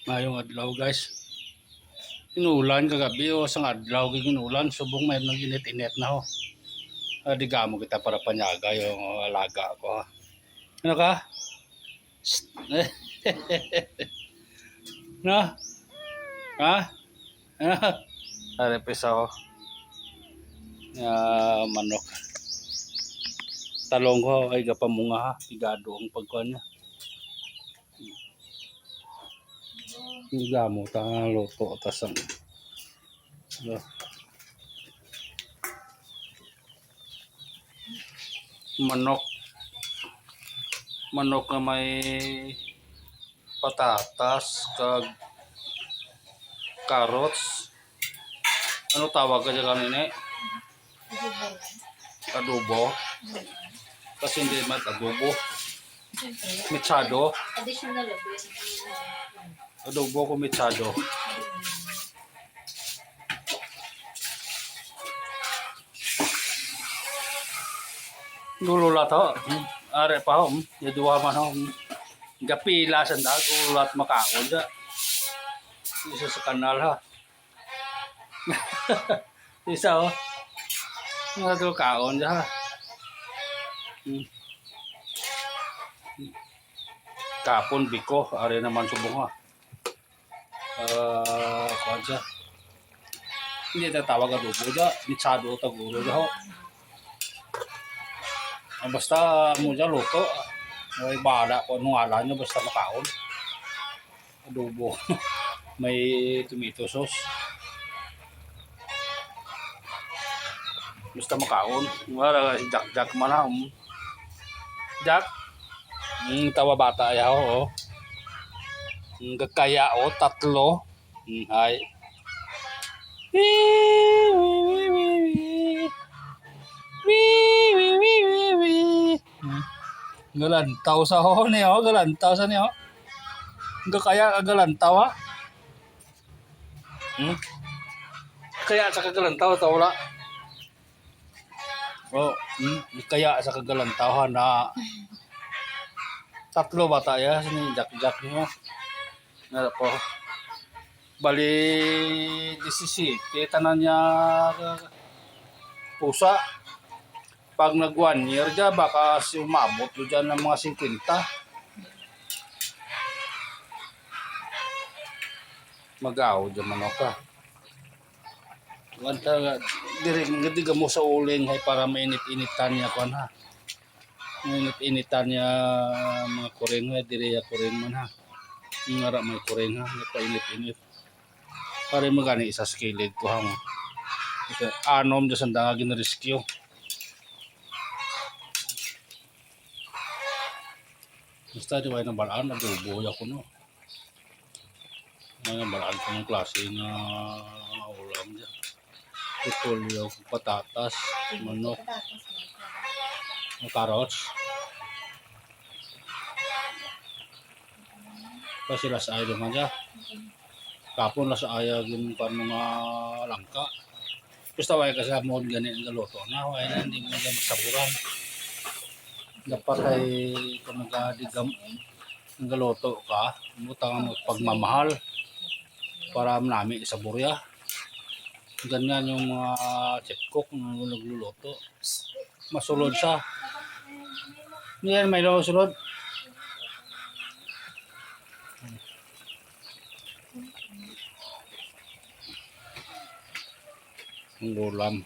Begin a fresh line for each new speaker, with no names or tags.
Ngayong adlaw guys. Inulan kagabi o sang adlaw ginulan subong may nang init-init na ho. Di gamo kita para panyaga yung alaga ko ha. Ano ka? No? Ha? Ano? Arepis ako. Manok. Talong ko ay gapamunga ha. Tigado ang pagkuhan niya. Hindi gamo ta luto tas ang manok na may patatas kag carrots. Ano tawag ka dyan kanina? Adobo. Kasi hindi mat adobo. Mechado.
Additional
Adobo ko mechado. Gululat ho. Are pa ho. Yaduwa man ho. Gapila sanda gululat makaon da. Isa sa kanal ha. Isa ho. Mga ito kaon da ha. Kapon biko. Are naman subong ha. Kuhan siya. Hindi tatawag adobo da. Mitsado taguro da ho. Basta mo dyan luto. May bala ko anong ala nyo basta makaon. Adobo. May tomato sauce. Basta makaon. Wala Jack man ha. Jack. Tawa bata ayaw oh. Gagkaya o tatlo. Hay. Galantaw sa ho niyo, galantaw sa niyo. Kaya galantaw ha. Kaya sa kagalantaw ta wala. Oh, kaya sa kagalantaw na tatlo bata ya sini jak niyo. Na po. Bali 17 tanan niya pusa. Pag nag 1 year dyan, baka umabot dyan ng mga 50. Mag-aw dyan manok ka. Hindi ka mo sa uling ay para mainit-initan niya kwan ha. Mainit-initan niya mga kuring ha. Diri ya kuring man ha. Ngara may kuring ha. Painit-init. Para magani isa skilid ko ha mo. Anom dyan sandang ginrescue. Basta di ba yung balaan, adobo ako no. May balaan ko ng klase na ulam dyan. Repolyo, patatas, manok, carrots. Kasi lasa ayaw naman dyan. Kapon lasa ayaw yung mga langka. Basta wala kasi mo ganyan ang luto na. Wala na hindi mo dyan magsaburan. Dapat ay kung nagadigam ng galoto ka, butang pagmamahal para namin sa burya. Ganyan yung mga chef cook na nagluluto. Masulod siya. Yan, may sulod. Ang ulam.